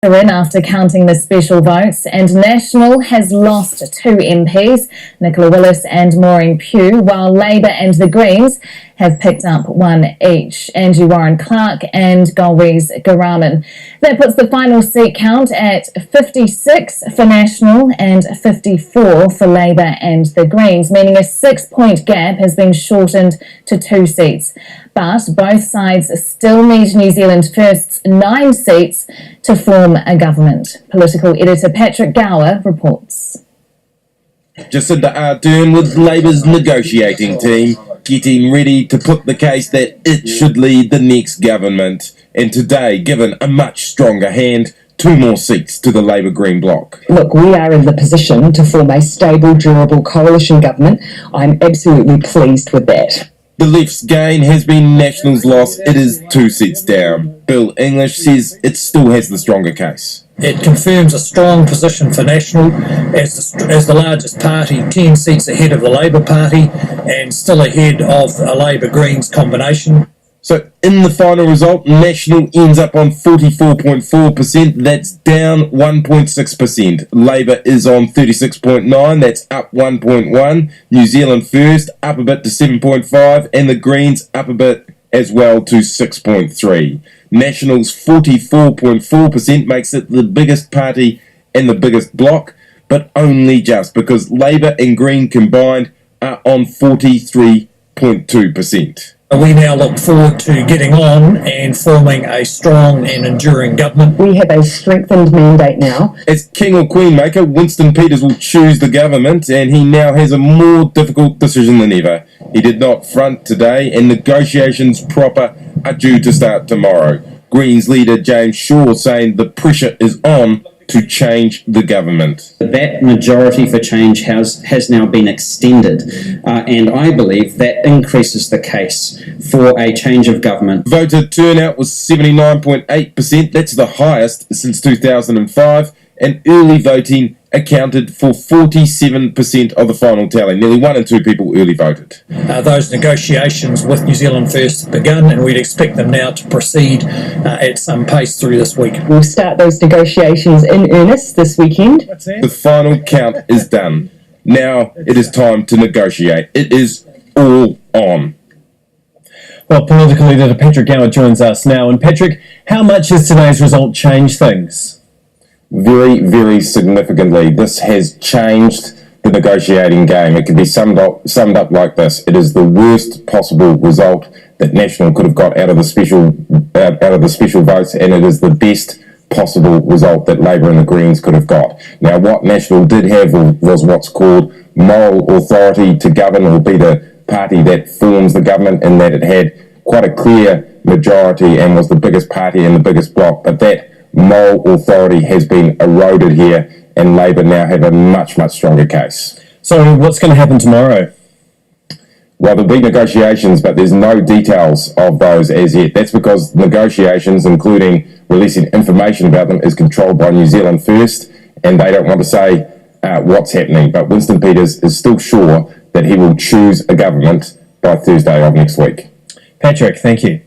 In after counting the special votes, and National has lost 2 MPs, Nicola Willis and Maureen Pugh, while Labour and the Greens have picked up 1 each, Angie Warren-Clark and Gulriz Garaman. That puts the final seat count at 56 for National and 54 for Labour and the Greens, meaning a 6-point gap has been shortened to 2 seats. But both sides still need New Zealand First's 9 seats to form a government. Political editor Patrick Gower reports. Jacinda Ardern with Labour's negotiating team, getting ready to put the case that it should lead the next government, and today given a much stronger hand, 2 more seats to the Labour Green bloc. Look, we are in the position to form a stable, durable coalition government. I'm absolutely pleased with that. The left's gain has been National's loss. It is 2 seats down. Bill English says it still has the stronger case. It confirms a strong position for National as the largest party, 10 seats ahead of the Labour Party and still ahead of a Labour-Greens combination. So in the final result, National ends up on 44.4%. That's down 1.6%. Labour is on 36.9%. That's up 1.1%. New Zealand First up a bit to 7.5%. And the Greens up a bit as well to 6.3%. National's 44.4% makes it the biggest party and the biggest bloc, but only just because Labour and Green combined are on 43.2%. We now look forward to getting on and forming a strong and enduring government. We have a strengthened mandate now. As King or Queen maker, Winston Peters will choose the government, and he now has a more difficult decision than ever. He did not front today, and negotiations proper are due to start tomorrow. Greens leader James Shaw saying the pressure is on to change the government. That majority for change has now been extended, and I believe that increases the case for a change of government. Voter turnout was 79.8%. That's the highest since 2005, and early voting accounted for 47% of the final tally. Nearly 1 in 2 people early voted. Those negotiations with New Zealand First have begun, and we'd expect them now to proceed at some pace through this week. We'll start those negotiations in earnest this weekend. The final count is done. Now it is time to negotiate. It is all on. Well, political editor Patrick Gower joins us now. And Patrick, how much has today's result changed things? Very, very significantly. This has changed the negotiating game. It can be summed up like this: it is the worst possible result that National could have got out of the special votes, and it is the best possible result that Labour and the Greens could have got. Now, what National did have was what's called moral authority to govern, or be the party that forms the government, in that it had quite a clear majority and was the biggest party and the biggest bloc. But that moral authority has been eroded here, and Labour now have a much, much stronger case. So what's going to happen tomorrow? Well, there'll be negotiations, but there's no details of those as yet. That's because negotiations, including releasing information about them, is controlled by New Zealand First, and they don't want to say what's happening. But Winston Peters is still sure that he will choose a government by Thursday of next week. Patrick, thank you.